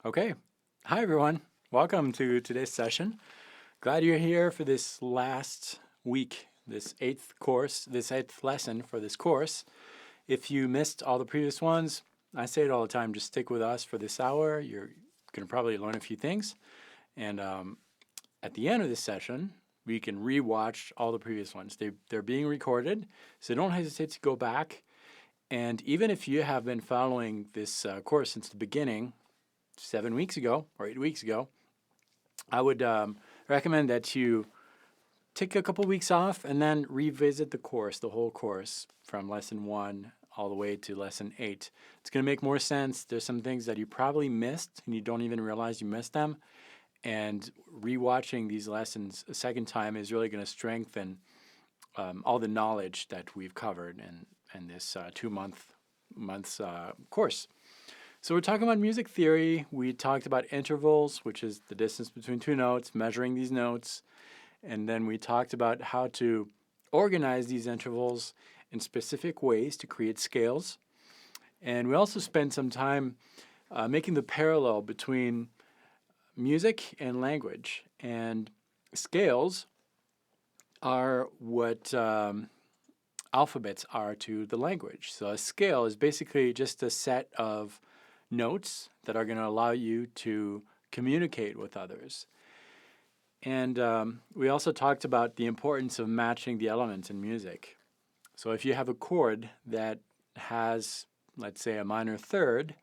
Okay. Hi, everyone. Welcome to today's session. Glad you're here for this last week, this eighth lesson for this course. If you missed all the previous ones, I say it all the time, just stick with us for this hour. You're going to probably learn a few things. And at the end of this session, we can rewatch all the previous ones. They're being recorded, so don't hesitate to go back. And even if you have been following this course since the beginning, 7 weeks ago or 8 weeks ago, I would recommend that you take a couple weeks off and then revisit the course, the whole course, from lesson 1 all the way to lesson 8. It's going to make more sense. There's some things that you probably missed and you don't even realize you missed them. And rewatching these lessons a second time is really going to strengthen all the knowledge that we've covered in this 2 months course. So we're talking about music theory. We talked about intervals, which is the distance between two notes, measuring these notes. And then we talked about how to organize these intervals in specific ways to create scales. And we also spent some time making the parallel between music and language. And scales are what alphabets are to the language. So a scale is basically just a set of notes that are going to allow you to communicate with others. And we also talked about the importance of matching the elements in music. So if you have a chord that has, let's say, a minor third,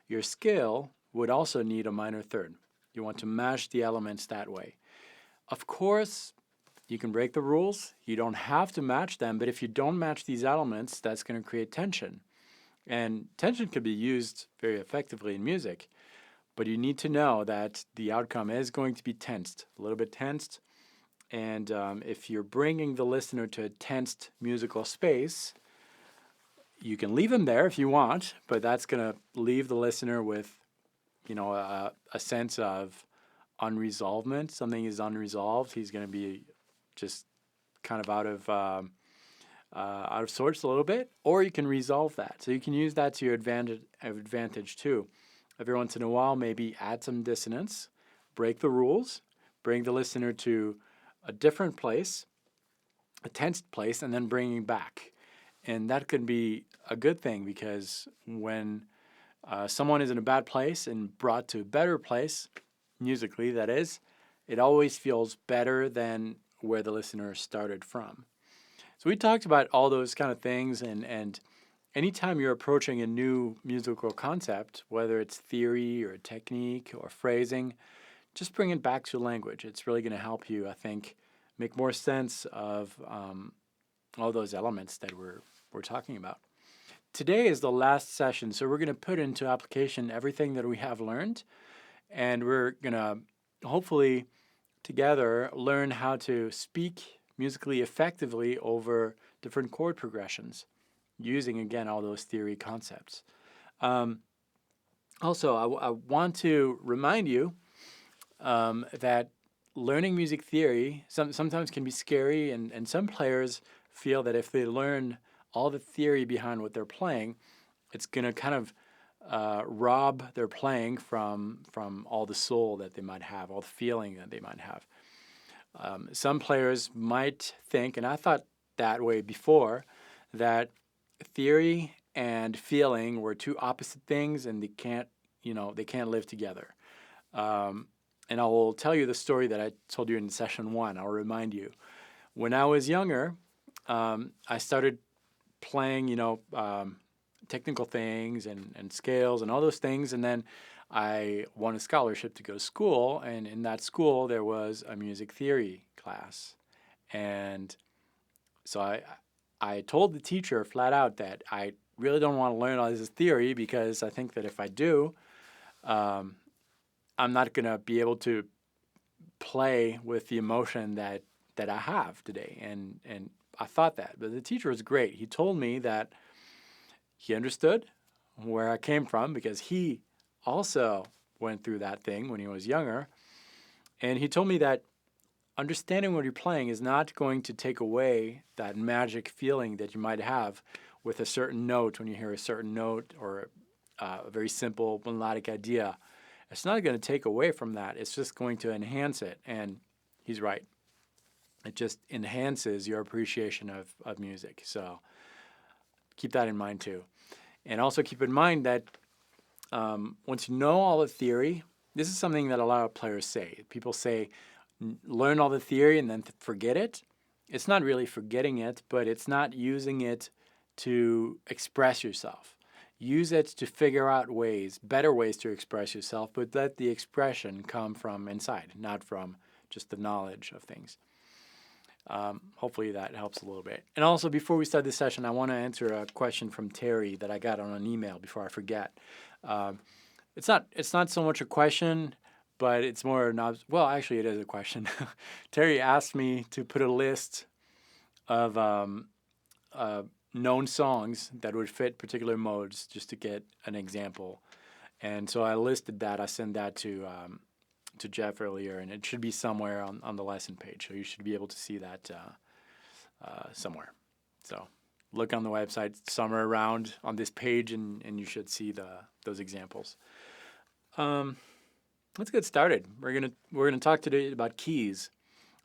your scale would also need a minor third. You want to match the elements that way. Of course, you can break the rules. You don't have to match them, but if you don't match these elements, that's going to create tension. And tension could be used very effectively in music, but you need to know that the outcome is going to be tensed, a little bit tensed. And if you're bringing the listener to a tensed musical space, you can leave him there if you want, but that's going to leave the listener with, a sense of unresolvement. Something is unresolved. He's going to be just kind of out of sorts a little bit, or you can resolve that. So you can use that to your advantage too. Every once in a while, maybe add some dissonance, break the rules, bring the listener to a different place, a tensed place, and then bringing back. And that could be a good thing because when someone is in a bad place and brought to a better place, musically that is, it always feels better than where the listener started from. So we talked about all those kind of things, and anytime you're approaching a new musical concept, whether it's theory or technique or phrasing, just bring it back to language. It's really going to help you, I think, make more sense of all those elements that we're talking about. Today is the last session, so we're going to put into application everything that we have learned, and we're going to hopefully together learn how to speak musically effectively over different chord progressions, using again all those theory concepts. Also, I want to remind you that learning music theory sometimes can be scary, and some players feel that if they learn all the theory behind what they're playing, it's going to kind of rob their playing from all the soul that they might have, all the feeling that they might have. Some players might think, and I thought that way before, that theory and feeling were two opposite things, and they can't live together. And I will tell you the story that I told you in session 1. I'll remind you. When I was younger, I started playing, technical things and scales and all those things, and then I won a scholarship to go to school, and in that school there was a music theory class. And so I told the teacher flat out that I really don't want to learn all this theory because I think that if I do, I'm not going to be able to play with the emotion that I have today. And I thought that. But the teacher was great. He told me that he understood where I came from because he also went through that thing when he was younger. And he told me that understanding what you're playing is not going to take away that magic feeling that you might have with a certain note when you hear a certain note or a very simple melodic idea. It's not going to take away from that. It's just going to enhance it. And he's right. It just enhances your appreciation of music. So keep that in mind too. And also keep in mind that once you know all the theory, this is something that a lot of players say. People say, learn all the theory and then forget it. It's not really forgetting it, but it's not using it to express yourself. Use it to figure out ways, better ways to express yourself, but let the expression come from inside, not from just the knowledge of things. Hopefully that helps a little bit. And also, before we start this session, I want to answer a question from Terry that I got on an email before I forget. It's not so much a question, but it's more well, actually, it is a question. Terry asked me to put a list of known songs that would fit particular modes, just to get an example. And so I listed that. I sent that to Jeff earlier, and it should be somewhere on the lesson page. So you should be able to see that somewhere. So look on the website, somewhere around on this page, and you should see those examples. Let's get started. We're gonna talk today about keys.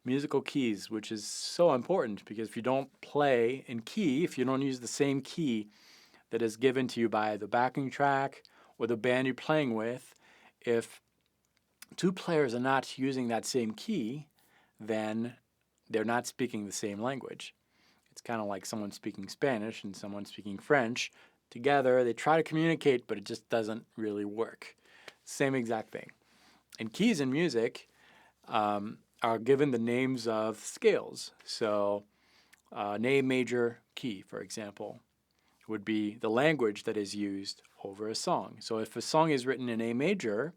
Musical keys, which is so important, because if you don't play in key, if you don't use the same key that is given to you by the backing track or the band you're playing with, if two players are not using that same key, then they're not speaking the same language. It's kind of like someone speaking Spanish and someone speaking French. Together, they try to communicate, but it just doesn't really work. Same exact thing. And keys in music are given the names of scales. So an A major key, for example, would be the language that is used over a song. So if a song is written in A major,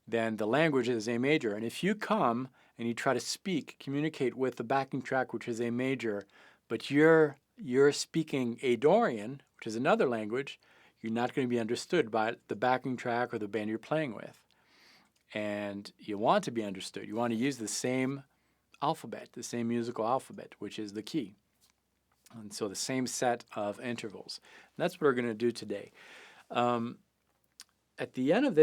then the language is A major. And if you come and you try to communicate with the backing track, which is A major, but you're speaking a Dorian, which is another language, you're not going to be understood by the backing track or the band you're playing with. And you want to be understood. You want to use the same alphabet, the same musical alphabet, which is the key. And so the same set of intervals. And that's what we're going to do today. At the end of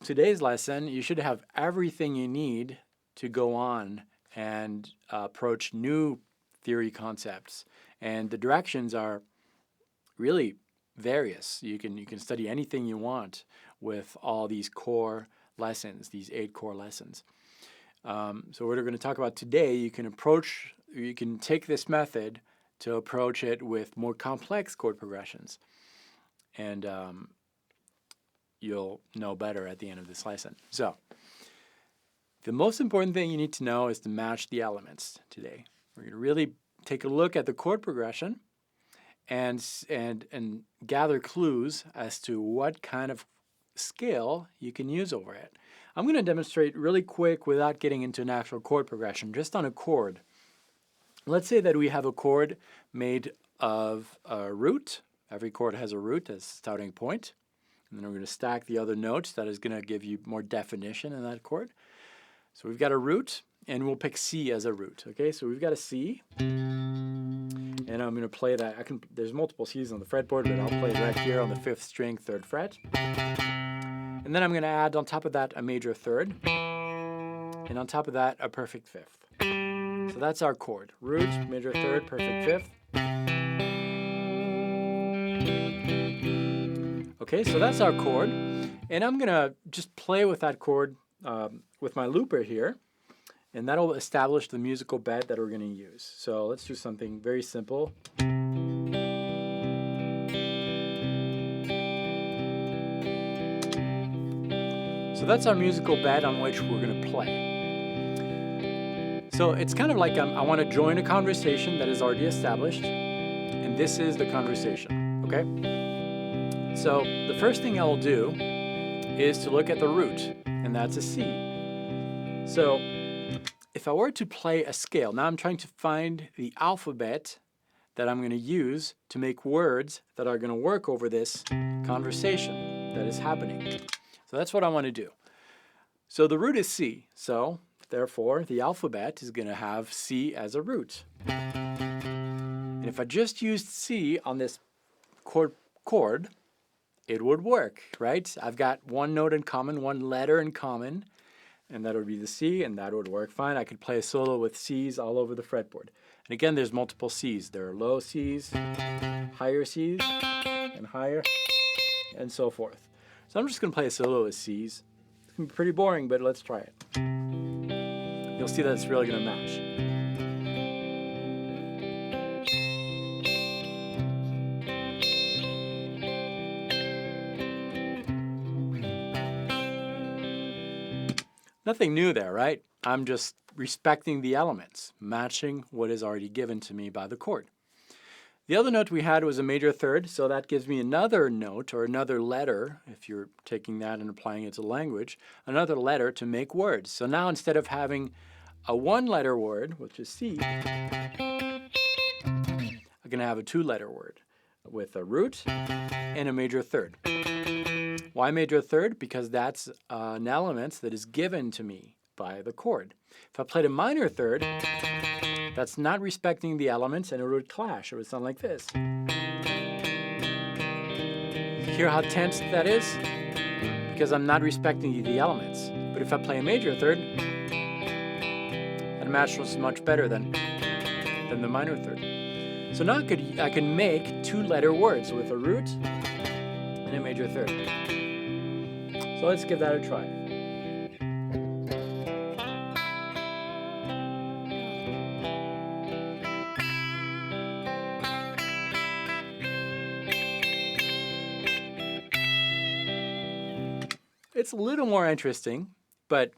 today's lesson, you should have everything you need to go on and approach new theory concepts. And the directions are really various. You can study anything you want with all these core lessons, these 8 core lessons. So what we're going to talk about today, you can take this method to approach it with more complex chord progressions. And you'll know better at the end of this lesson. So the most important thing you need to know is to match the elements today. We're going to really take a look at the chord progression and gather clues as to what kind of scale you can use over it. I'm going to demonstrate really quick without getting into an actual chord progression, just on a chord. Let's say that we have a chord made of a root. Every chord has a root as a starting point. And then we're going to stack the other notes. That is going to give you more definition in that chord. So we've got a root, and we'll pick C as a root. Okay, so we've got a C. And I'm going to play that. There's multiple C's on the fretboard, but I'll play it right here on the 5th string, 3rd fret. And then I'm going to add on top of that a major 3rd. And on top of that, a perfect 5th. So that's our chord. Root, major 3rd, perfect 5th. Okay, so that's our chord. And I'm going to just play with that chord with my looper here. And that'll establish the musical bed that we're going to use. So let's do something very simple. So that's our musical bed on which we're going to play. So it's kind of like I want to join a conversation that is already established, and this is the conversation, okay? So the first thing I'll do is to look at the root, and that's a C. So if I were to play a scale, now I'm trying to find the alphabet that I'm going to use to make words that are going to work over this conversation that is happening. So that's what I want to do. So the root is C. So therefore, the alphabet is going to have C as a root. And if I just used C on this chord, it would work, right? I've got one note in common, one letter in common, and that would be the C, and that would work fine. I could play a solo with C's all over the fretboard. And again, there's multiple C's. There are low C's, higher C's, and higher, and so forth. So I'm just going to play a solo with C's. It's going to be pretty boring, but let's try it. You'll see that it's really going to match. Nothing new there, right? I'm just respecting the elements, matching what is already given to me by the chord. The other note we had was a major third, so that gives me another note or another letter, if you're taking that and applying it to language, another letter to make words. So now instead of having a one-letter word, which is C, I'm going to have a two-letter word with a root and a major third. Why major third? Because that's an element that is given to me by the chord. If I played a minor third, that's not respecting the elements, and it would clash. It would sound like this. Hear how tense that is? Because I'm not respecting the elements. But if I play a major third, that matches much better than the minor third. So now I can make two-letter words with a root and a major third. So let's give that a try. It's a little more interesting, but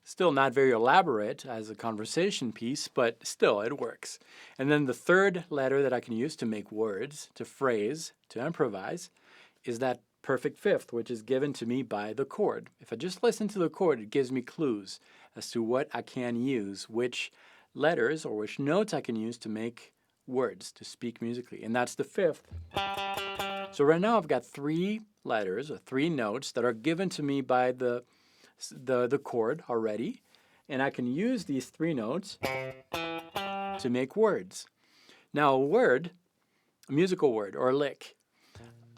still not very elaborate as a conversation piece, but still it works. And then the third letter that I can use to make words, to phrase, to improvise, is that perfect fifth, which is given to me by the chord. If I just listen to the chord, it gives me clues as to what I can use, which letters or which notes I can use to make words, to speak musically. And that's the fifth. So right now I've got three letters or three notes that are given to me by the chord already, and I can use these three notes to make words. Now a word, a musical word or a lick,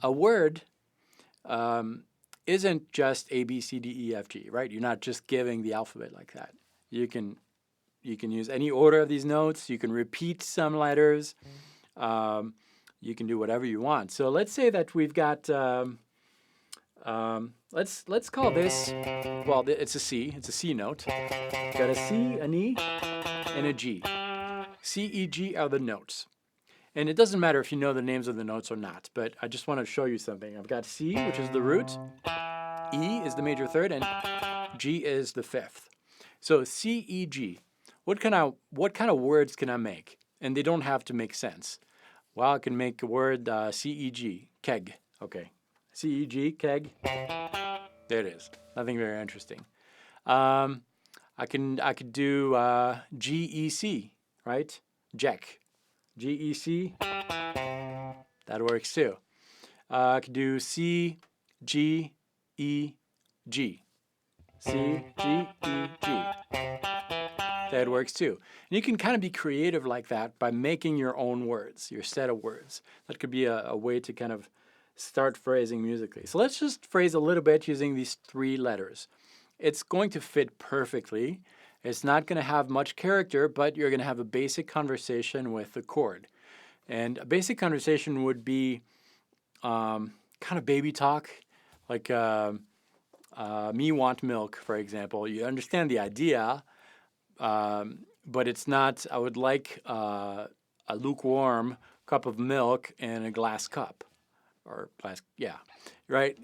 a word isn't just A, B, C, D, E, F, G, right? You're not just giving the alphabet like that. You can use any order of these notes. You can repeat some letters. You can do whatever you want. So let's say that we've got, let's call this, well, it's a C. It's a C note. We've got a C, an E, and a G. C, E, G are the notes. And it doesn't matter if you know the names of the notes or not, but I just want to show you something. I've got C, which is the root, E is the major third, and G is the fifth. So C, E, G. What kind of words can I make? And they don't have to make sense. Well, I can make a word C, E, G, keg. Okay, C, E, G, keg. There it is. Nothing very interesting. I could do G, E, C, right? Jack. G, E, C, that works too. I could do C, G, E, G. C, G, E, G. That works too. And you can kind of be creative like that by making your own words, your set of words. That could be a way to kind of start phrasing musically. So let's just phrase a little bit using these three letters. It's going to fit perfectly. It's not going to have much character, but you're going to have a basic conversation with the chord. And a basic conversation would be kind of baby talk, like me want milk, for example. You understand the idea, but it's not, I would like a lukewarm cup of milk in a glass cup. Or glass, yeah, right?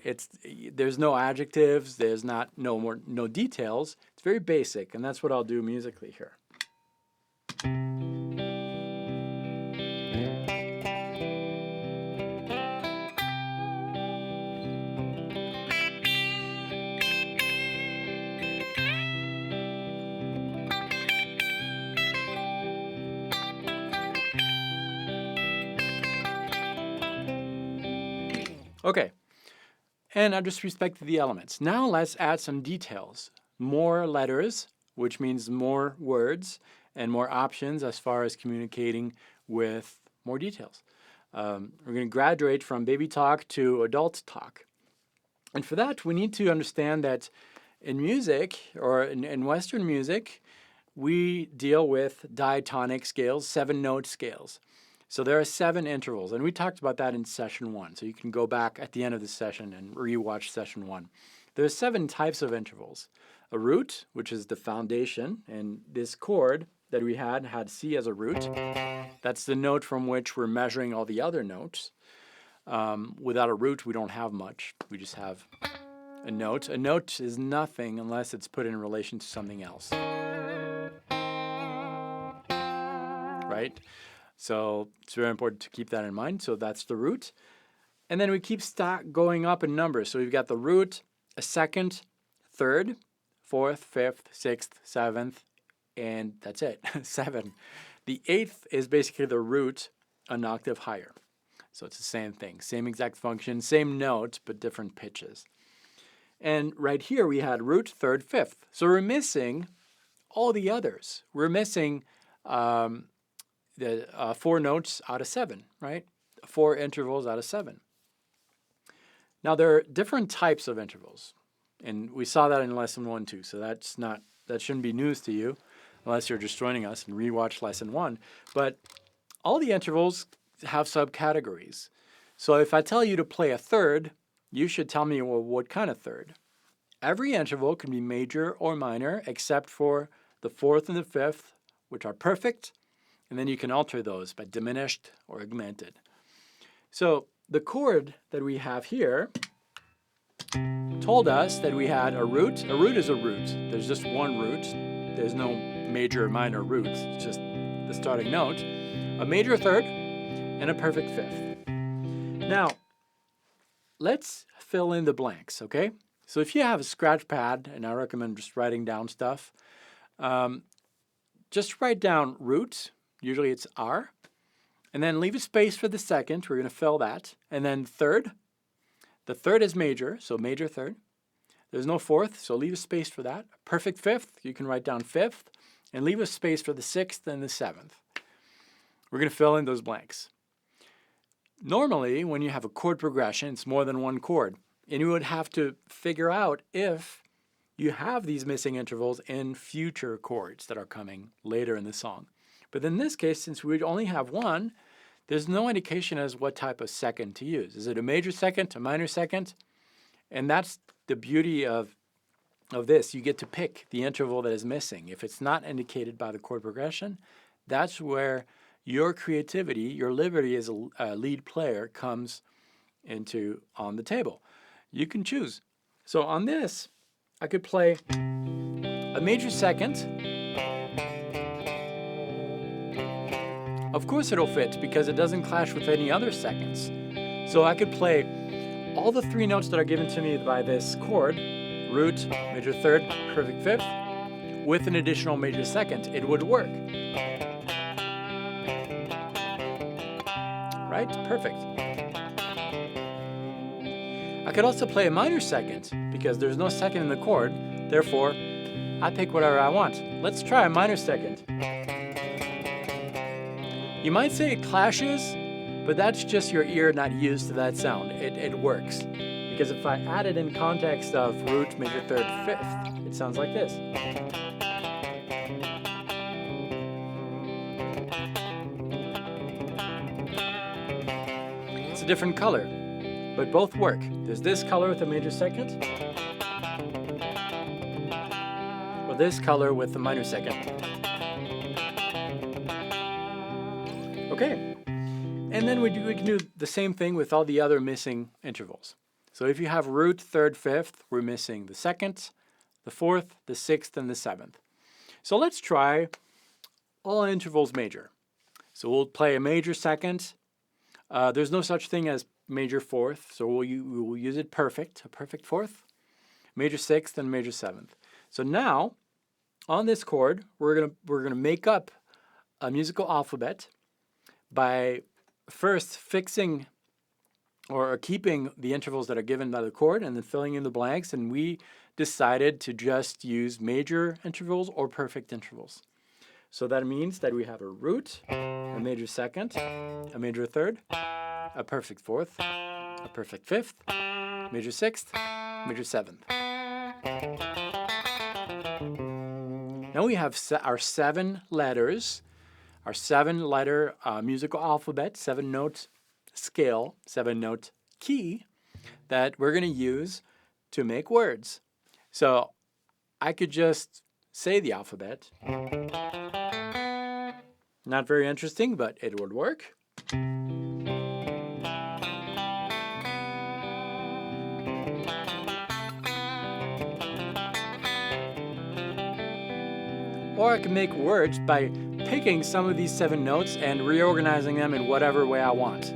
There's no adjectives, there's no details. It's very basic, and that's what I'll do musically here. Okay, and I just respected the elements. Now let's add some details. More letters, which means more words and more options as far as communicating with more details. We're going to graduate from baby talk to adult talk. And for that, we need to understand that in music, or in Western music, we deal with diatonic scales, 7-note scales. So there are 7 intervals, and we talked about that in session 1. So you can go back at the end of the session and rewatch session 1. There's 7 types of intervals. A root, which is the foundation, and this chord that we had C as a root. That's the note from which we're measuring all the other notes. Without a root, we don't have much. We just have a note. A note is nothing unless it's put in relation to something else. Right? So it's very important to keep that in mind. So that's the root. And then we keep going up in numbers. So we've got the root, a second, third, fourth, fifth, sixth, seventh, and that's it, 7. The 8th is basically the root an octave higher. So it's the same thing, same exact function, same note, but different pitches. And right here we had root, third, fifth. So we're missing all the others. We're missing the 4 notes out of 7, right? 4 intervals out of 7. Now there are different types of intervals, and we saw that in lesson 1 too. So that shouldn't be news to you, unless you're just joining us and rewatch lesson 1. But all the intervals have subcategories. So if I tell you to play a third, you should tell me, well, what kind of third? Every interval can be major or minor, except for the 4th and the 5th, which are perfect, and then you can alter those by diminished or augmented. So the chord that we have here told us that we had a root. A root is a root. There's just one root. There's no major or minor roots. It's just the starting note. A major third and a perfect 5th. Now, let's fill in the blanks, okay? So if you have a scratch pad, and I recommend just writing down stuff, just write down root. Usually it's R. And then leave a space for the second. We're going to fill that. And then third. The third is major, so major third. There's no 4th, so leave a space for that. Perfect 5th, you can write down 5th. And leave a space for the 6th and the 7th. We're going to fill in those blanks. Normally, when you have a chord progression, it's more than one chord. And you would have to figure out if you have these missing intervals in future chords that are coming later in the song. But in this case, since we only have one, there's no indication as what type of second to use. Is it a major second, a minor second? And that's the beauty of this. You get to pick the interval that is missing. If it's not indicated by the chord progression, that's where your creativity, your liberty as a lead player comes on the table. You can choose. So on this, I could play a major second. Of course it'll fit because it doesn't clash with any other seconds. So I could play all the 3 notes that are given to me by this chord, root, major third, perfect 5th, with an additional major second. It would work. Right? Perfect. I could also play a minor second because there's no second in the chord. Therefore, I pick whatever I want. Let's try a minor second. You might say it clashes, but that's just your ear not used to that sound. It works. Because if I add it in context of root, major third, 5th, it sounds like this. It's a different color, but both work. There's this color with a major second, or this color with a minor second. Okay, and then we can do the same thing with all the other missing intervals. So if you have root, third, 5th, we're missing the 2nd, the 4th, the 6th, and the 7th. So let's try all intervals major. So we'll play a major second. There's no such thing as major 4th, so we'll use it perfect, a perfect 4th, major 6th, and major 7th. So now, on this chord, we're gonna make up a musical alphabet by first fixing or keeping the intervals that are given by the chord and then filling in the blanks, and we decided to just use major intervals or perfect intervals. So that means that we have a root, a major second, a major third, a perfect fourth, a perfect fifth, major sixth, major seventh. Now we have our 7 letters, our 7-letter musical alphabet, 7-note scale, 7-note key that we're going to use to make words. So I could just say the alphabet. Not very interesting, but it would work. Or I can make words by picking some of these 7 notes and reorganizing them in whatever way I want.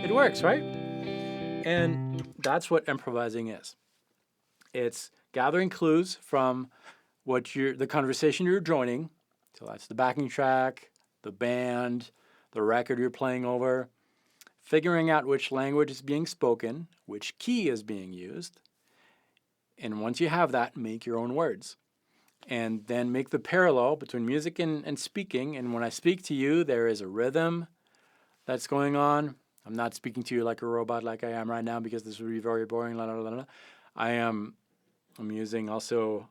It works, right? And that's what improvising is. It's gathering clues from the conversation you're joining. So that's the backing track, the band, the record you're playing over, figuring out which language is being spoken, which key is being used. And once you have that, make your own words. And then make the parallel between music and speaking. And when I speak to you, there is a rhythm that's going on. I'm not speaking to you like a robot like I am right now because this would be very boring. La, la, la, la. I'm using also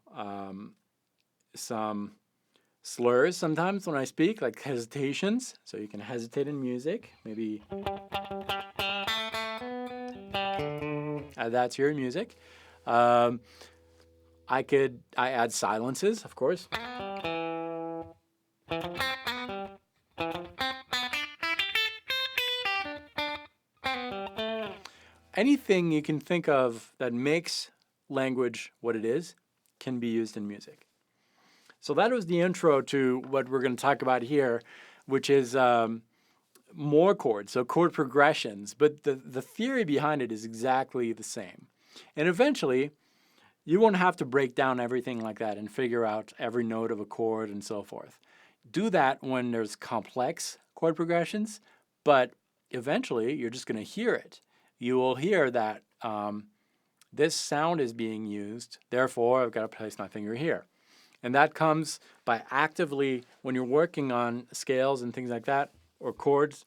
some slurs sometimes when I speak, like hesitations. So you can hesitate in music. Maybe add that to your music. I add silences, of course. Anything you can think of that makes language what it is can be used in music. So that was the intro to what we're going to talk about here, which is more chords, so chord progressions. But the theory behind it is exactly the same. And eventually, you won't have to break down everything like that and figure out every note of a chord and so forth. Do that when there's complex chord progressions, but eventually you're just going to hear it. You will hear that this sound is being used, therefore I've got to place my finger here. And that comes by actively, when you're working on scales and things like that, or chords,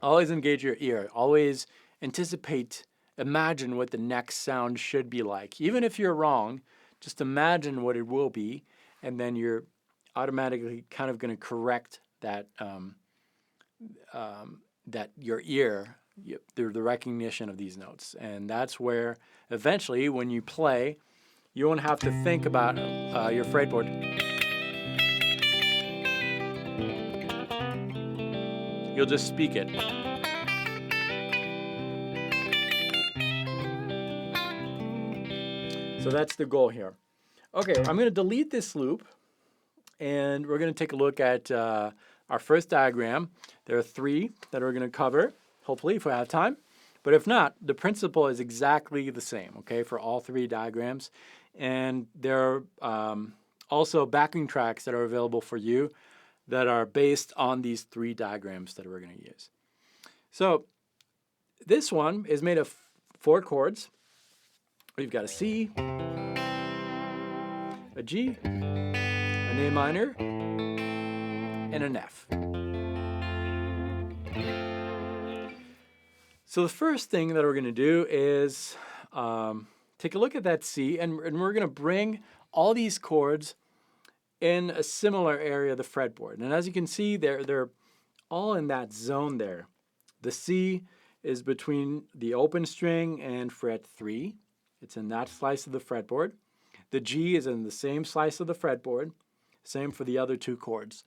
always engage your ear. Always anticipate, imagine what the next sound should be like. Even if you're wrong, just imagine what it will be, and then you're automatically kind of going to correct that, that your ear, the recognition of these notes. And that's where eventually when you play, you won't have to think about your fretboard. You'll just speak it. So that's the goal here. Okay, I'm going to delete this loop and we're going to take a look at our first diagram. There are 3 that we're going to cover, hopefully, if we have time. But if not, the principle is exactly the same, okay, for all 3 diagrams. And there are also backing tracks that are available for you that are based on these 3 diagrams that we're going to use. So this one is made of 4 chords. We've got a C, a G, an A minor, and an F. So the first thing that we're going to do is take a look at that C, and we're going to bring all these chords in a similar area of the fretboard. And as you can see, they're all in that zone there. The C is between the open string and fret 3. It's in that slice of the fretboard. The G is in the same slice of the fretboard. Same for the other 2 chords.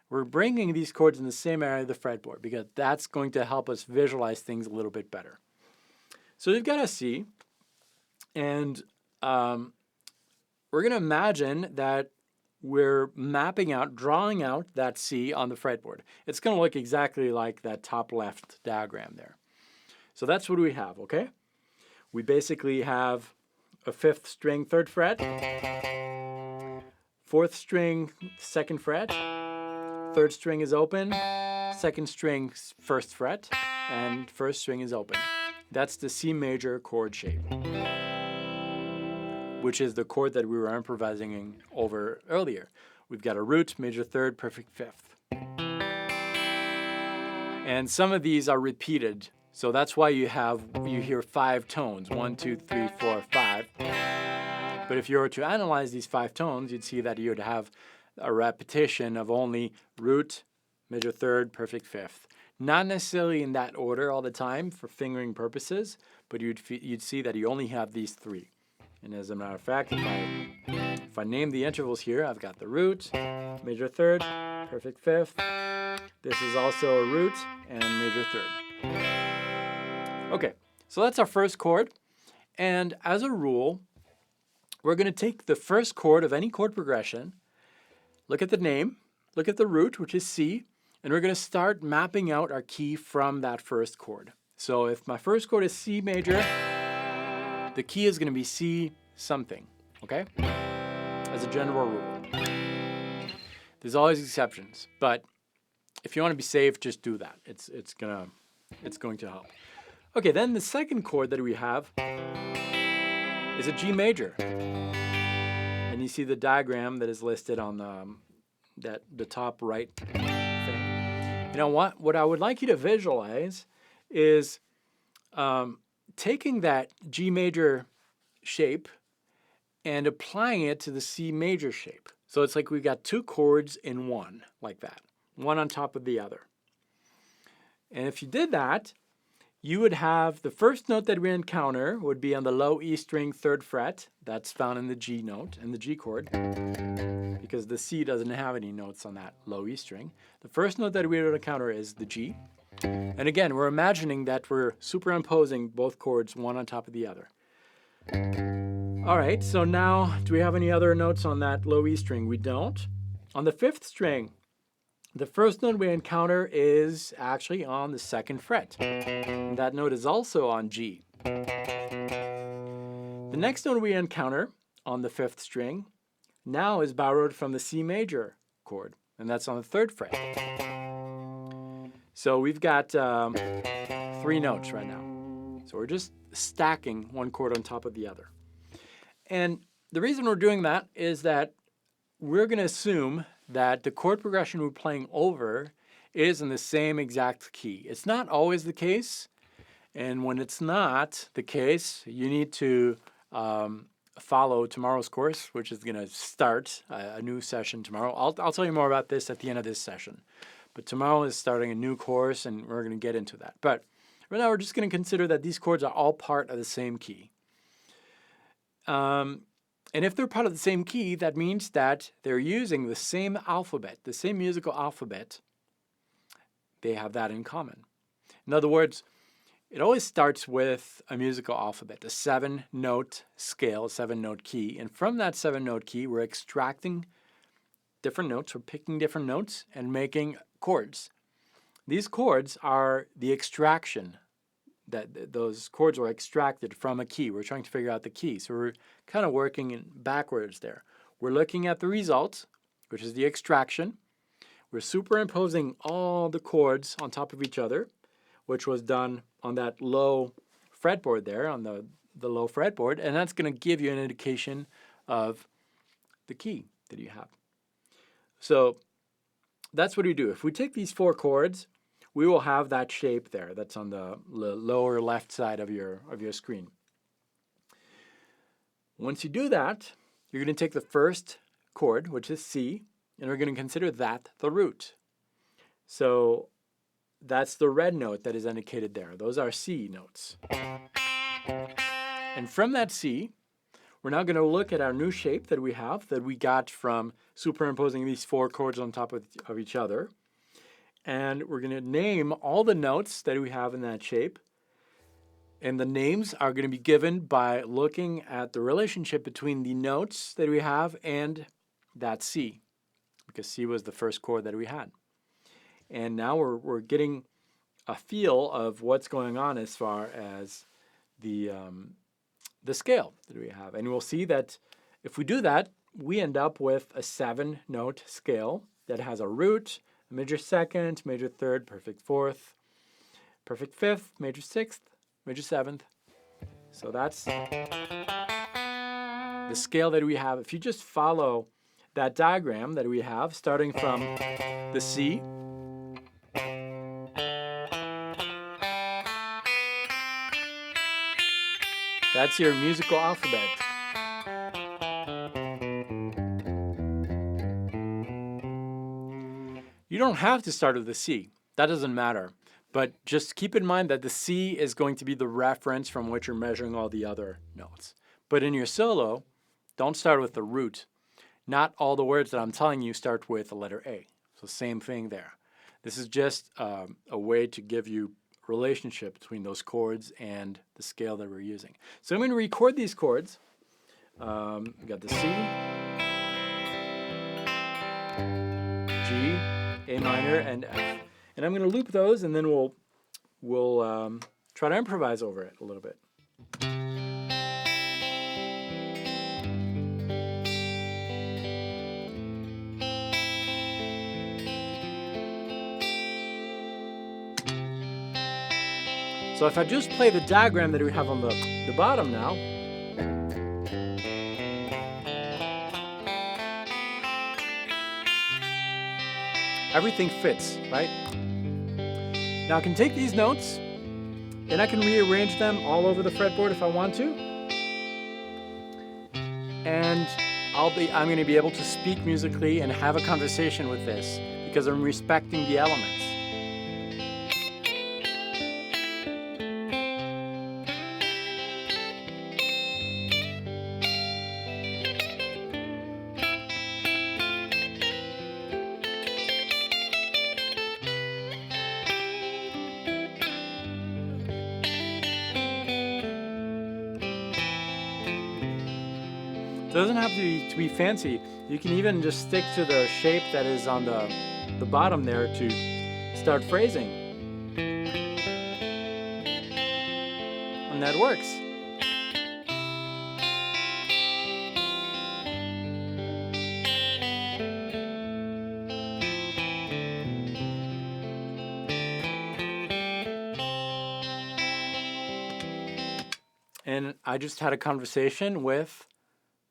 We're bringing these chords in the same area of the fretboard because that's going to help us visualize things a little bit better. So we've got a C, and we're going to imagine that we're mapping out, drawing out that C on the fretboard. It's going to look exactly like that top left diagram there. So that's what we have, okay? We basically have a 5th string 3rd fret, 4th string 2nd fret, 3rd string is open, 2nd string 1st fret, and 1st string is open. That's the C major chord shape, which is the chord that we were improvising over earlier. We've got a root, major 3rd, perfect 5th. And some of these are repeated, so that's why you hear 5 tones, 1, 2, 3, 4, 5. But if you were to analyze these 5 tones, you'd see that you'd have a repetition of only root, major 3rd, perfect 5th. Not necessarily in that order all the time for fingering purposes, but you'd see that you only have these 3. And as a matter of fact, if I name the intervals here, I've got the root, major 3rd, perfect 5th. This is also a root and major 3rd. Okay, so that's our first chord. And as a rule, we're going to take the first chord of any chord progression, look at the name, look at the root, which is C, and we're going to start mapping out our key from that first chord. So if my first chord is C major, the key is going to be C something, okay? As a general rule. There's always exceptions, but if you want to be safe, just do that. It's going to help. Okay, then the second chord that we have is a G major. And you see the diagram that is listed on the top right thing. You know what I would like you to visualize is taking that G major shape and applying it to the C major shape. So it's like we got 2 chords in one, like that, one on top of the other. And if you did that, you would have the first note that we encounter would be on the low E string 3rd fret. That's found in the G note, in the G chord, because the C doesn't have any notes on that low E string. The first note that we would encounter is the G. And again, we're imagining that we're superimposing both chords one on top of the other. All right, so now, do we have any other notes on that low E string? We don't. On the 5th string, the first note we encounter is actually on the 2nd fret. And that note is also on G. The next note we encounter on the 5th string now is borrowed from the C major chord, and that's on the 3rd fret. So we've got 3 notes right now. So we're just stacking one chord on top of the other. And the reason we're doing that is that we're going to assume that the chord progression we're playing over is in the same exact key. It's not always the case, and when it's not the case, you need to follow tomorrow's course, which is going to start a new session tomorrow. I'll tell you more about this at the end of this session. But tomorrow is starting a new course, and we're going to get into that. But right now, we're just going to consider that these chords are all part of the same key. And if they're part of the same key, that means that they're using the same alphabet, the same musical alphabet. They have that in common. In other words, it always starts with a musical alphabet, a 7-note scale, 7-note key. And from that 7-note key, we're extracting different notes, we're picking different notes and making chords. These chords are the extraction. That those chords were extracted from a key. We're trying to figure out the key. So we're kind of working backwards there. We're looking at the result, which is the extraction. We're superimposing all the chords on top of each other, which was done on that low fretboard there, on the low fretboard, and that's going to give you an indication of the key that you have. So that's what we do. If we take these 4 chords, we will have that shape there that's on the lower left side of your screen. Once you do that, you're going to take the first chord, which is C, and we're going to consider that the root. So that's the red note that is indicated there. Those are C notes. And from that C, we're now going to look at our new shape that we have, that we got from superimposing these 4 chords on top of each other. And we're going to name all the notes that we have in that shape. And the names are going to be given by looking at the relationship between the notes that we have and that C, because C was the first chord that we had. And now we're getting a feel of what's going on as far as the the scale that we have. And we'll see that if we do that, we end up with a 7-note scale that has a root, a major second, major third, perfect fourth, perfect fifth, major sixth, major seventh. So that's the scale that we have. If you just follow that diagram that we have, starting from the C, that's your musical alphabet. You don't have to start with the C. That doesn't matter. But just keep in mind that the C is going to be the reference from which you're measuring all the other notes. But in your solo, don't start with the root. Not all the words that I'm telling you start with the letter A. So same thing there. This is just a way to give you a relationship between those chords and the scale that we're using. So I'm going to record these chords. We got the C, G, A minor, and F. And I'm going to loop those, and then we'll try to improvise over it a little bit. So if I just play the diagram that we have on the bottom now, everything fits, right? Now I can take these notes and I can rearrange them all over the fretboard if I want to. And I'm going to be able to speak musically and have a conversation with this because I'm respecting the elements. It doesn't have to be fancy. You can even just stick to the shape that is on the bottom there to start phrasing. And that works. And I just had a conversation with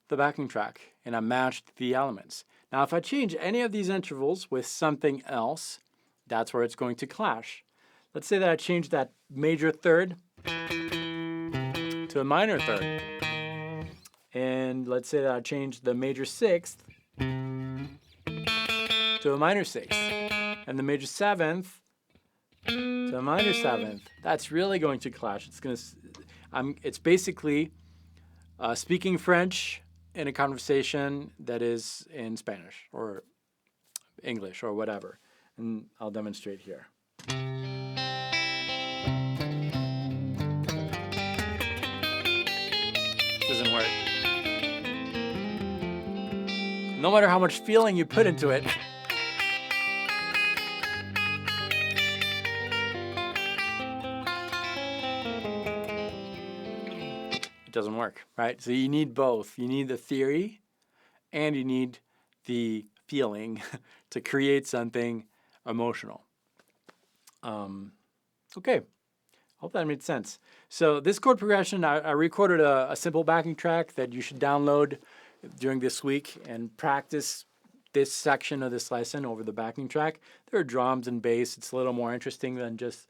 the backing track, and I matched the elements. Now, if I change any of these intervals with something else, that's where it's going to clash. Let's say that I change that major third to a minor third. And let's say that I change the major sixth to a minor sixth. And the major seventh to a minor seventh. That's really going to clash. It's basically speaking French in a conversation that is in Spanish or English or whatever. And I'll demonstrate here. Doesn't work. No matter how much feeling you put into it, doesn't work, right? So you need both. You need the theory and you need the feeling to create something emotional. Okay, hope that made sense. So this chord progression, I recorded a simple backing track that you should download during this week and practice this section of this lesson over the backing track. There are drums and bass. It's a little more interesting than just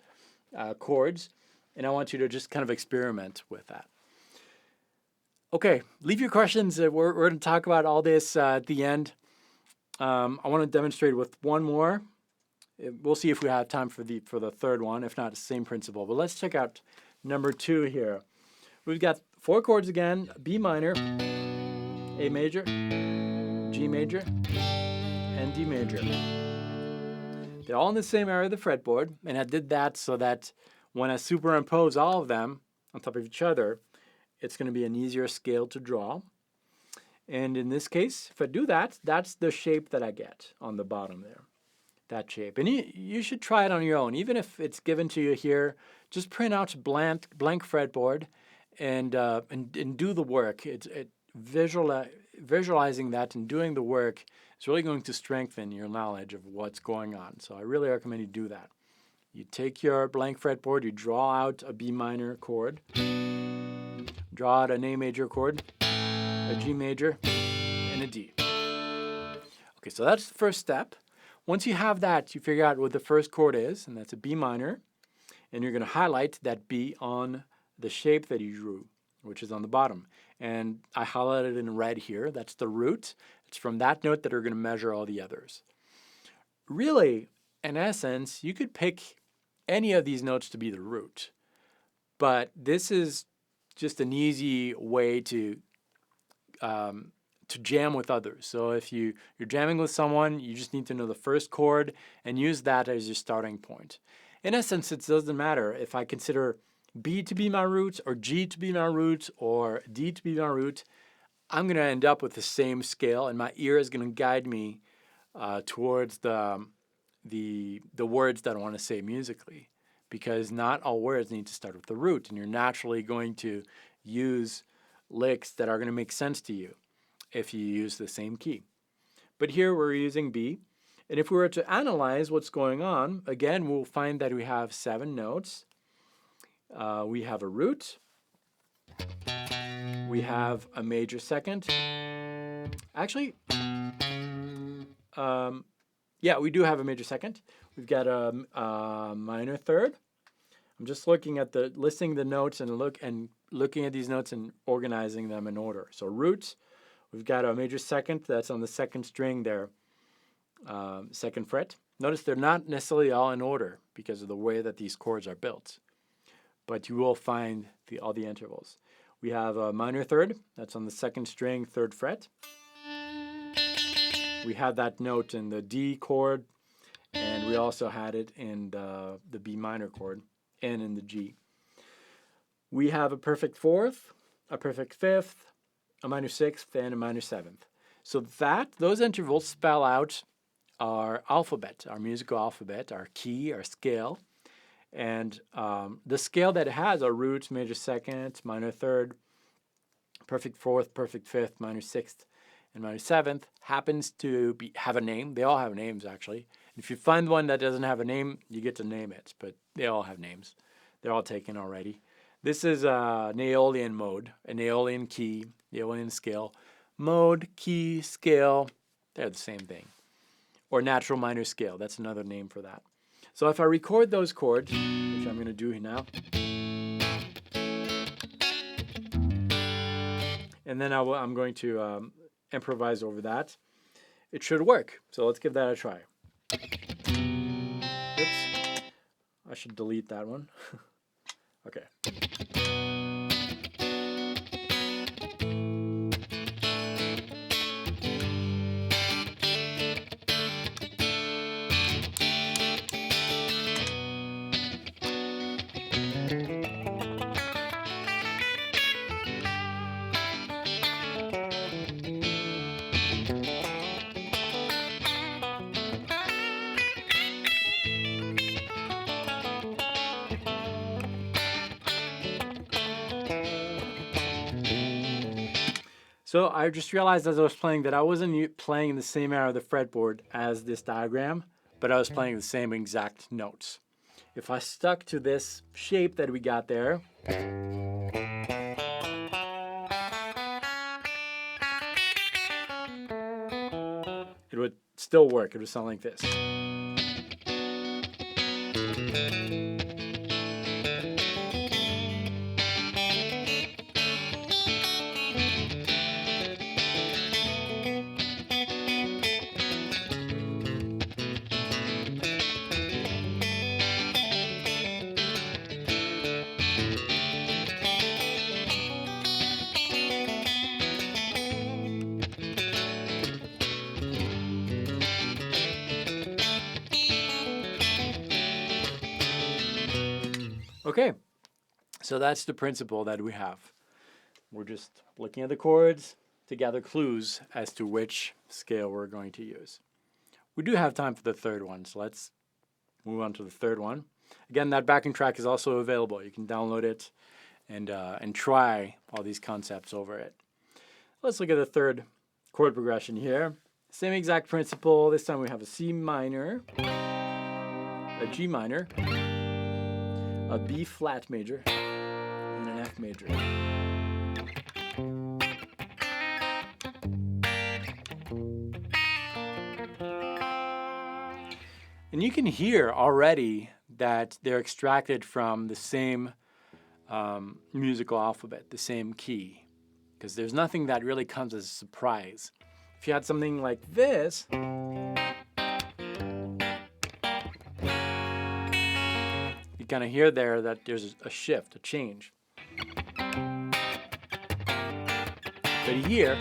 chords. And I want you to just kind of experiment with that. Okay, leave your questions. We're going to talk about all this at the end. I want to demonstrate with one more. We'll see if we have time for the third one. If not, it's the same principle. But let's check out number 2 here. We've got 4 chords again: B minor, A major, G major, and D major. They're all in the same area of the fretboard, and I did that so that when I superimpose all of them on top of each other, it's going to be an easier scale to draw. And in this case, if I do that, that's the shape that I get on the bottom there, that shape. And you should try it on your own. Even if it's given to you here, just print out blank fretboard and do the work. Visualizing that and doing the work is really going to strengthen your knowledge of what's going on. So I really recommend you do that. You take your blank fretboard, you draw out a B minor chord, draw out an A major chord, a G major, and a D. Okay, so that's the first step. Once you have that, you figure out what the first chord is, and that's a B minor, and you're going to highlight that B on the shape that you drew, which is on the bottom. And I highlighted in red here. That's the root. It's from that note that we're going to measure all the others. Really, in essence, you could pick any of these notes to be the root. But this is just an easy way to jam with others. So if you're jamming with someone, you just need to know the first chord and use that as your starting point. In essence, it doesn't matter if I consider B to be my root or G to be my root or D to be my root. I'm going to end up with the same scale, and my ear is going to guide me towards the words that I want to say musically, because not all words need to start with the root, and you're naturally going to use licks that are going to make sense to you if you use the same key. But here we're using B, and if we were to analyze what's going on, again, we'll find that we have 7 notes. We have a root, we have a major second. Actually, yeah, we do have a major second. We've got a minor third. I'm just listing the notes and looking at these notes and organizing them in order. So root, we've got a major second that's on the second string there, second fret. Notice they're not necessarily all in order because of the way that these chords are built, but you will find all the intervals. We have a minor third that's on the second string, third fret. We have that note in the D chord, and we also had it in the B minor chord and in the G. We have a perfect fourth, a perfect fifth, a minor sixth, and a minor seventh. So those intervals spell out our alphabet, our musical alphabet, our key, our scale. And the scale that it has are roots, major second, minor third, perfect fourth, perfect fifth, minor sixth, and minor seventh happens to have a name. They all have names, actually. If you find one that doesn't have a name, you get to name it, but they all have names. They're all taken already. This is an Aeolian mode, an Aeolian key, Aeolian scale. Mode, key, scale, they're the same thing. Or natural minor scale, that's another name for that. So if I record those chords, which I'm going to do now, and then I'm going to improvise over that, it should work. So let's give that a try. Oops, I should delete that one. Okay. So I just realized as I was playing that I wasn't playing in the same area of the fretboard as this diagram, but I was playing the same exact notes. If I stuck to this shape that we got there, it would still work. It would sound like this. Okay, so that's the principle that we have. We're just looking at the chords to gather clues as to which scale we're going to use. We do have time for the third one, so let's move on to the third one. Again, that backing track is also available. You can download it and try all these concepts over it. Let's look at the third chord progression here. Same exact principle. This time we have a C minor, a G minor, a B flat major, and an F major. And you can hear already that they're extracted from the same musical alphabet, the same key, because there's nothing that really comes as a surprise. If you had something like this, you kind of hear there that there's a shift, a change. But here,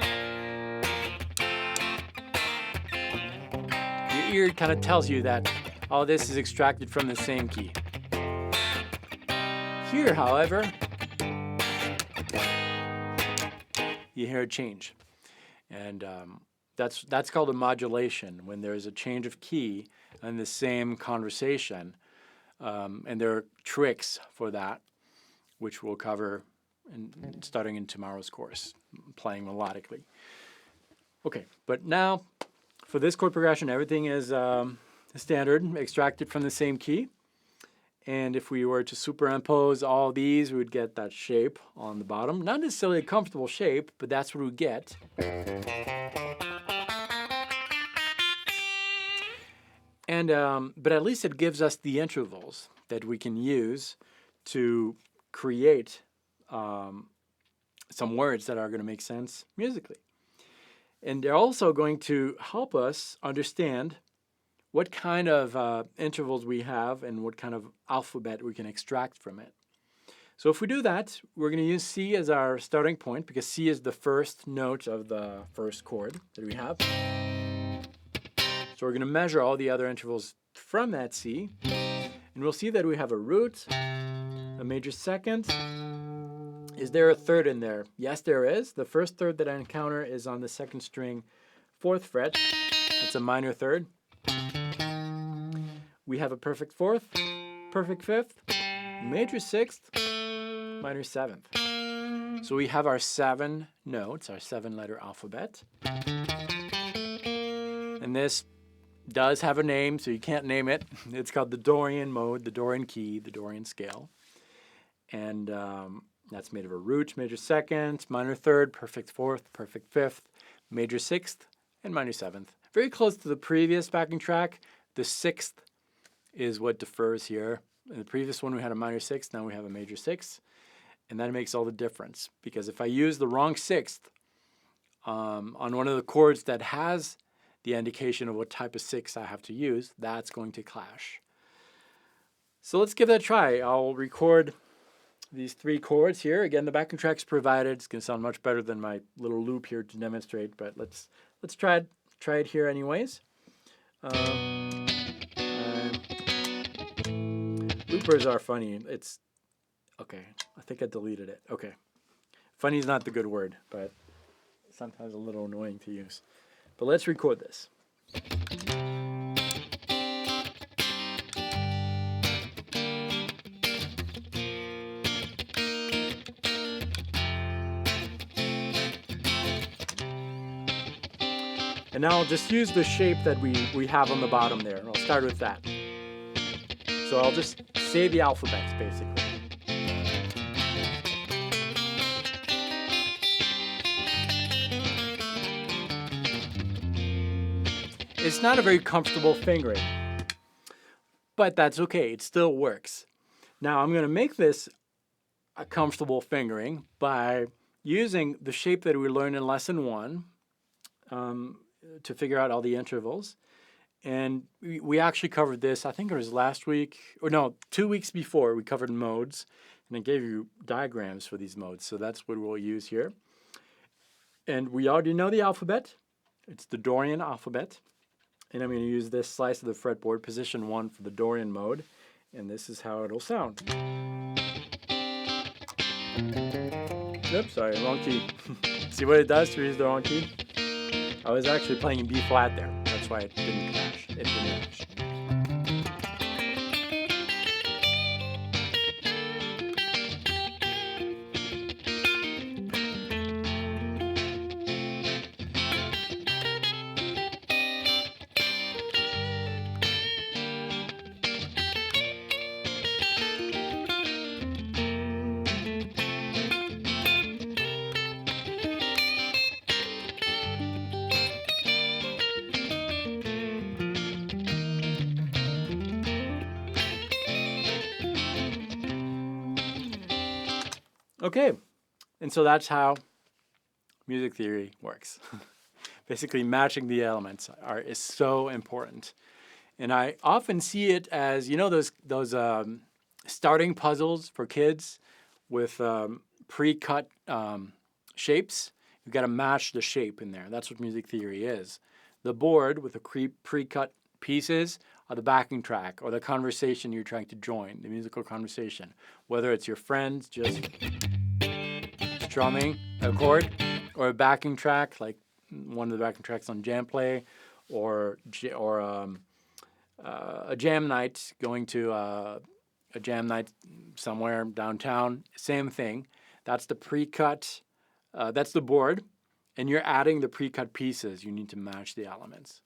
your ear kind of tells you that all this is extracted from the same key. Here, however, you hear a change. And that's called a modulation, when there's a change of key in the same conversation. And there are tricks for that, which we'll cover starting in tomorrow's course, playing melodically. Okay, but now for this chord progression, everything is standard, extracted from the same key. And if we were to superimpose all these, we would get that shape on the bottom. Not necessarily a comfortable shape, but that's what we get. And but at least it gives us the intervals that we can use to create some words that are going to make sense musically. And they're also going to help us understand what kind of intervals we have and what kind of alphabet we can extract from it. So if we do that, we're going to use C as our starting point, because C is the first note of the first chord that we have. So we're going to measure all the other intervals from that C, and we'll see that we have a root, a major second. Is there a third in there? Yes, there is. The first third that I encounter is on the second string, 4th fret. That's a minor third. We have a perfect 4th, perfect 5th, major 6th, minor 7th. So we have our 7 notes, our 7-letter alphabet. And this does have a name, so you can't name it. It's called the Dorian mode, the Dorian key, the Dorian scale. And that's made of a root, major 2nd, minor 3rd, perfect 4th, perfect 5th, major 6th, and minor 7th. Very close to the previous backing track. The 6th is what differs here. In the previous one we had a minor 6th, now we have a major 6th. And that makes all the difference, because if I use the wrong 6th on one of the chords that has the indication of what type of 6 I have to use, that's going to clash. So let's give that a try. I'll record these 3 chords here. Again, the backing track's provided. It's going to sound much better than my little loop here to demonstrate, but let's try it here anyways. Loopers are funny. It's okay. I think I deleted it. Okay. Funny is not the good word, but sometimes a little annoying to use. But let's record this. And now I'll just use the shape that we have on the bottom there. I'll start with that. So I'll just say the alphabets, basically. It's not a very comfortable fingering, but that's okay. It still works. Now I'm going to make this a comfortable fingering by using the shape that we learned in lesson 1 to figure out all the intervals. And we actually covered this, I think it was last week, or no, 2 weeks before. We covered modes, and I gave you diagrams for these modes. So that's what we'll use here. And we already know the alphabet. It's the Dorian alphabet. And I'm going to use this slice of the fretboard, position 1 for the Dorian mode. And this is how it'll sound. Oops, sorry, wrong key. See what it does to use the wrong key? I was actually playing in B flat there. That's why it didn't clash. It didn't match. Okay, and so that's how music theory works. Basically, matching the elements is so important. And I often see it as, those starting puzzles for kids with pre-cut shapes. You've got to match the shape in there. That's what music theory is. The board with the pre-cut pieces are the backing track or the conversation you're trying to join, the musical conversation. Whether it's your friends just strumming a chord, or a backing track like one of the backing tracks on Jam Play, or a jam night, going to a jam night somewhere downtown. Same thing. That's the pre-cut. That's the board, and you're adding the pre-cut pieces. You need to match the elements.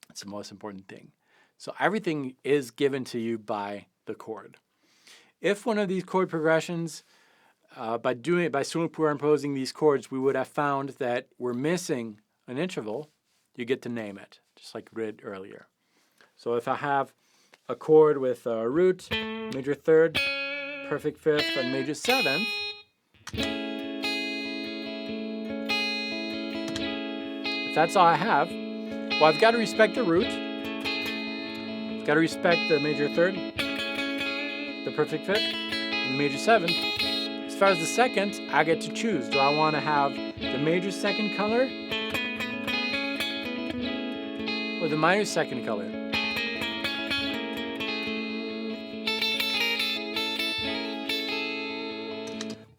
That's the most important thing. So everything is given to you by the chord. If one of these chord progressions, by superimposing these chords, we would have found that we're missing an interval, you get to name it, just like we did earlier. So if I have a chord with a root, major third, perfect fifth, and major seventh, if that's all I have, well, I've got to respect the root, I've got to respect the major third, the perfect fifth, and the major seventh. As far as the second, I get to choose. Do I want to have the major second color or the minor second color?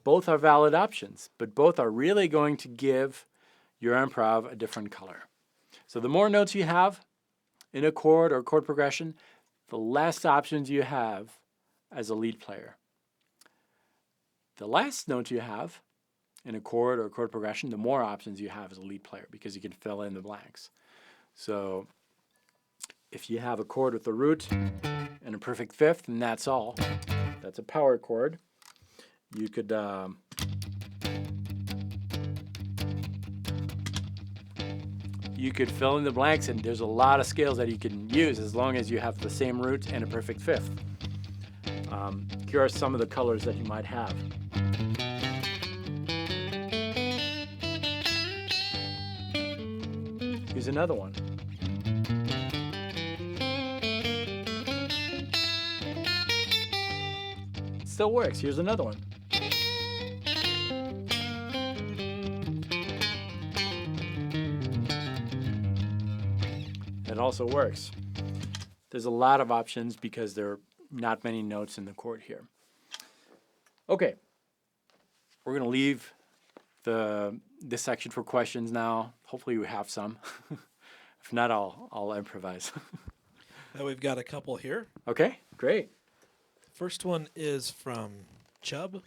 Both are valid options, but both are really going to give your improv a different color. So the more notes you have in a chord or chord progression, the less options you have as a lead player. The less notes you have in a chord or chord progression, the more options you have as a lead player, because you can fill in the blanks. So if you have a chord with a root and a perfect fifth, and that's all, that's a power chord, you could fill in the blanks, and there's a lot of scales that you can use as long as you have the same root and a perfect fifth. Here are some of the colors that you might have. Here's another one. It still works. Here's another one. It also works. There's a lot of options because there are not many notes in the chord here. Okay, we're going to leave this section for questions now. Hopefully we have some. If not, I'll improvise. We've got a couple here. Okay, great. First one is from Chubb.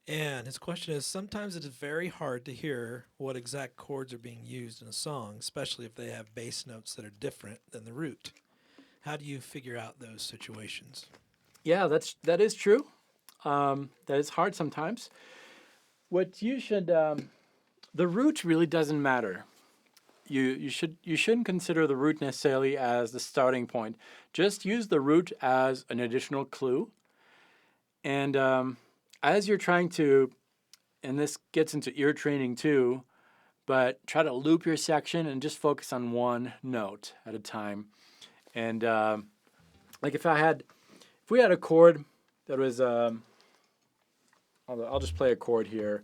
And his question is, sometimes it is very hard to hear what exact chords are being used in a song, especially if they have bass notes that are different than the root. How do you figure out those situations? Yeah, that is true. That is hard sometimes. What you should, the root really doesn't matter. You shouldn't consider the root necessarily as the starting point. Just use the root as an additional clue. And as you're trying to, and this gets into ear training too, but try to loop your section and just focus on one note at a time. And like if we had a chord that was, I'll just play a chord here.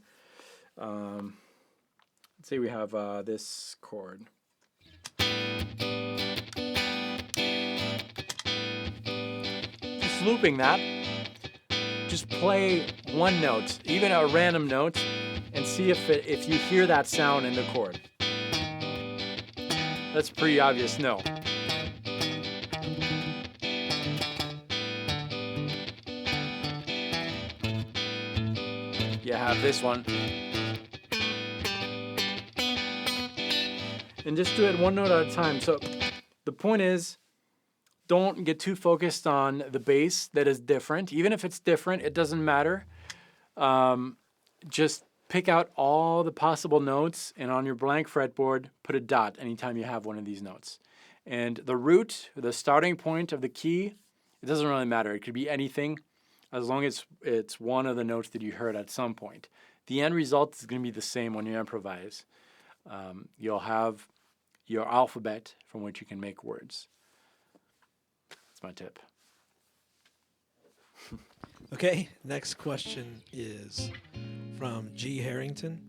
Let's say we have this chord. Just looping that. Just play one note, even a random note, and see if you hear that sound in the chord. That's pretty obvious no. You have this one. And just do it one note at a time. So the point is, don't get too focused on the bass that is different. Even if it's different, it doesn't matter. Just pick out all the possible notes, and on your blank fretboard, put a dot anytime you have one of these notes. And the root, the starting point of the key, it doesn't really matter. It could be anything. as long as it's one of the notes that you heard at some point. The end result is going to be the same when you improvise. You'll have your alphabet from which you can make words. That's my tip. Okay, next question is from G. Harrington.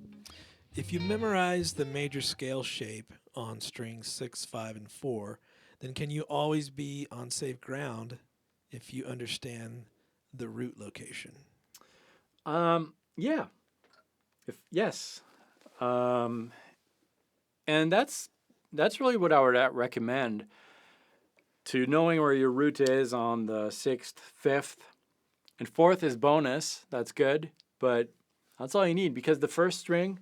If you memorize the major scale shape on strings 6, 5, and 4, then can you always be on safe ground if you understand the root location? Yeah. Yes. And that's really what I would recommend, to knowing where your root is on the 6th, 5th, and 4th is bonus. That's good, but that's all you need, because the first string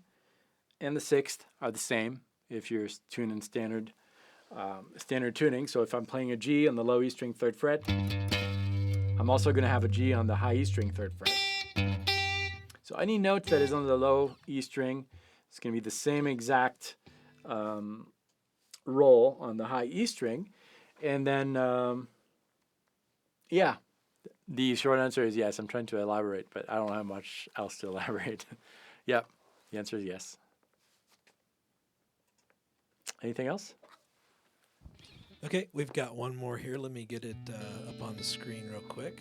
and the 6th are the same if you're tuning standard tuning. So if I'm playing a G on the low E string 3rd fret, I'm also going to have a G on the high E string 3rd fret. So any note that is on the low E string is going to be the same exact roll on the high E string. And then, the short answer is yes. I'm trying to elaborate, but I don't have much else to elaborate. Yeah, the answer is yes. Anything else? Okay, we've got one more here. Let me get it up on the screen real quick.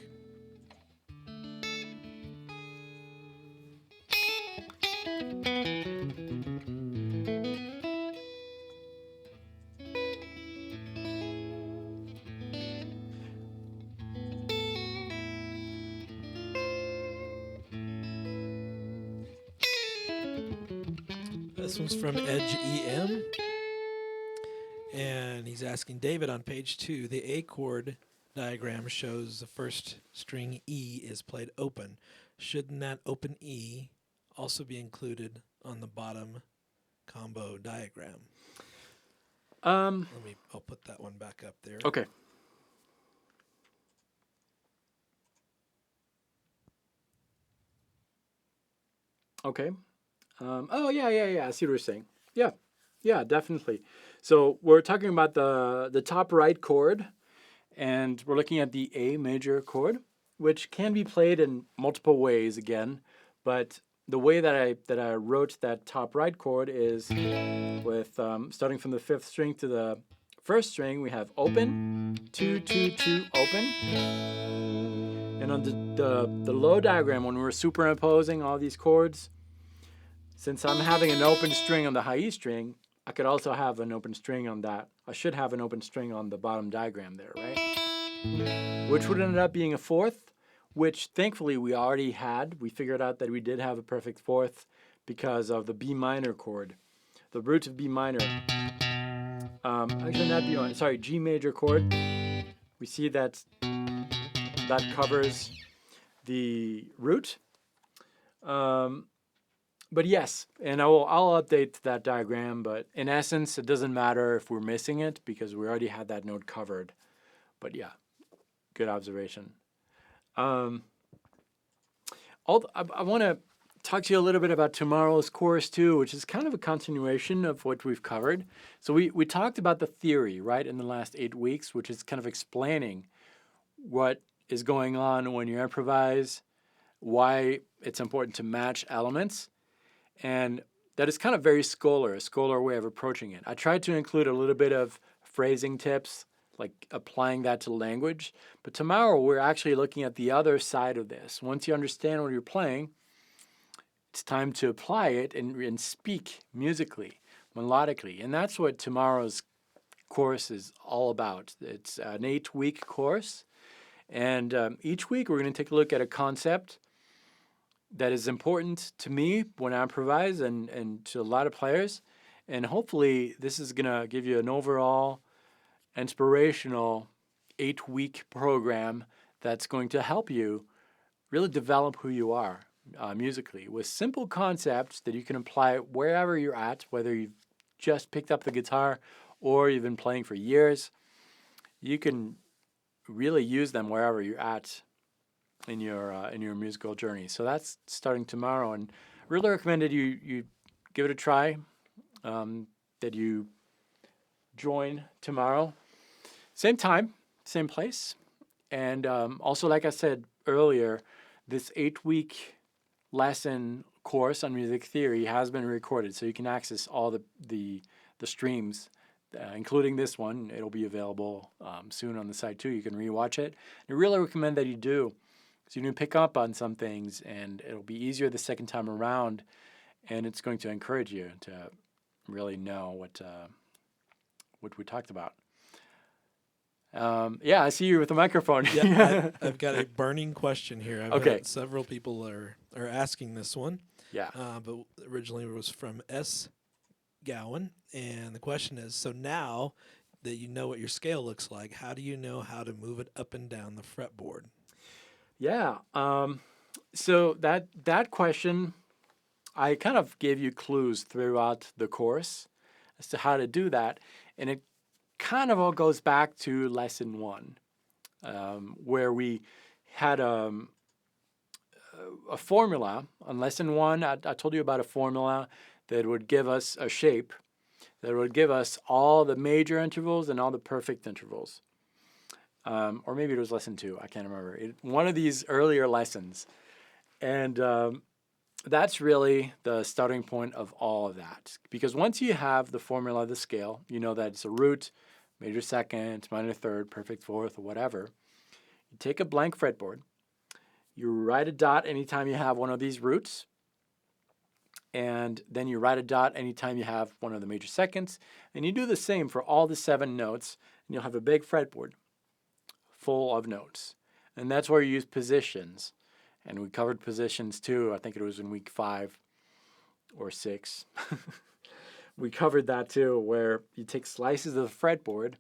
This one's from Edge EM. And he's asking, David, on page 2, the A chord diagram shows the first string E is played open. Shouldn't that open E also be included on the bottom combo diagram? I'll put that one back up there. Okay. Okay. Yeah. I see what you're saying. Yeah, definitely. So we're talking about the top right chord, and we're looking at the A major chord, which can be played in multiple ways again, but the way that I wrote that top right chord is with starting from the 5th string to the 1st string, we have open, 2, 2, 2, open. And on the low diagram, when we're superimposing all these chords, since I'm having an open string on the high E string, I could also have an open string on that. I should have an open string on the bottom diagram there, right? Which would end up being a 4th, which thankfully we already had. We figured out that we did have a perfect 4th because of the B minor chord. The root of B minor. Actually not B minor, sorry, G major chord. We see that covers the root. But yes, and I'll update that diagram, but in essence, it doesn't matter if we're missing it because we already had that note covered. But yeah, good observation. I want to talk to you a little bit about tomorrow's course too, which is kind of a continuation of what we've covered. So we talked about the theory, right, in the last 8 weeks, which is kind of explaining what is going on when you improvise, why it's important to match elements. And that is kind of very a scholar way of approaching it. I tried to include a little bit of phrasing tips, like applying that to language. But tomorrow we're actually looking at the other side of this. Once you understand what you're playing, it's time to apply it and speak musically, melodically. And that's what tomorrow's course is all about. It's an 8-week course. And each week we're going to take a look at a concept that is important to me when I improvise and to a lot of players. And hopefully this is going to give you an overall inspirational 8-week program that's going to help you really develop who you are musically with simple concepts that you can apply wherever you're at, whether you've just picked up the guitar or you've been playing for years. You can really use them wherever you're at in your musical journey. So that's starting tomorrow, and really recommended you give it a try, that you join tomorrow. Same time, same place. And also, like I said earlier, this 8-week lesson course on music theory has been recorded, so you can access all the streams, including this one. It'll be available soon on the site too. You can rewatch it. I really recommend that you do, so you can pick up on some things, and it'll be easier the second time around, and it's going to encourage you to really know what we talked about. Yeah, I see you with the microphone. Yeah, I've got a burning question here. I've Okay. had several people are asking this one. Yeah. But originally it was from S. Gowan, and the question is: so now that you know what your scale looks like, how do you know how to move it up and down the fretboard? Yeah. So that question, I kind of gave you clues throughout the course as to how to do that, and it kind of all goes back to lesson 1, where we had a formula. On lesson 1, I told you about a formula that would give us a shape, that would give us all the major intervals and all the perfect intervals. Or maybe it was lesson 2, I can't remember. One of these earlier lessons. And that's really the starting point of all of that. Because once you have the formula of the scale, you know that it's a root, major second, minor third, perfect fourth, or whatever. You take a blank fretboard. You write a dot anytime you have one of these roots. And then you write a dot anytime you have one of the major seconds. And you do the same for all the 7 notes. And you'll have a big fretboard full of notes. And that's where you use positions. And we covered positions too. I think it was in week 5 or 6. We covered that too, where you take slices of the fretboard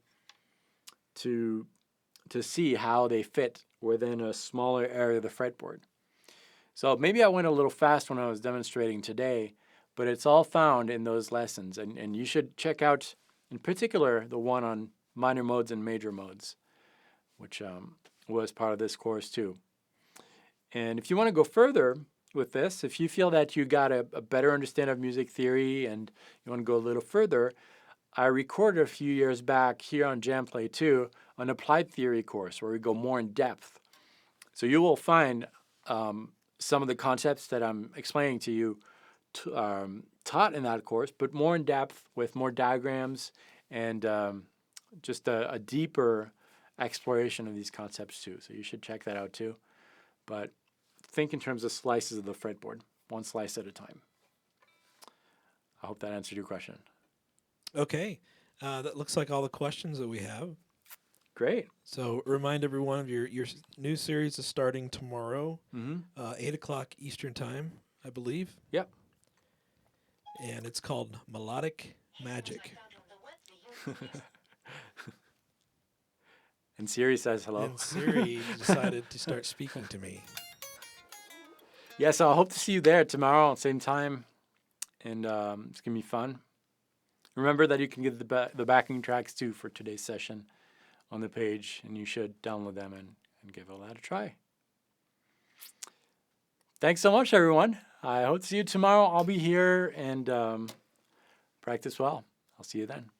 to see how they fit within a smaller area of the fretboard. So maybe I went a little fast when I was demonstrating today, but it's all found in those lessons. And you should check out, in particular, the one on minor modes and major modes, which was part of this course too. And if you want to go further with this, if you feel that you got a better understanding of music theory and you want to go a little further, I recorded a few years back here on Jamplay 2 an applied theory course where we go more in depth. So you will find some of the concepts that I'm explaining to you taught in that course, but more in depth with more diagrams and just a deeper exploration of these concepts too. So you should check that out too. But think in terms of slices of the fretboard, one slice at a time. I hope that answered your question. Okay, that looks like all the questions that we have. Great. So remind everyone of your new series is starting tomorrow, 8 o'clock Eastern time, I believe. Yep. And it's called Melodic Magic. And Siri says hello. And Siri decided to start speaking to me. Yeah, so I hope to see you there tomorrow at the same time. And it's going to be fun. Remember that you can get the backing tracks too for today's session on the page, and you should download them and give all that a try. Thanks so much, everyone. I hope to see you tomorrow. I'll be here, and practice well. I'll see you then.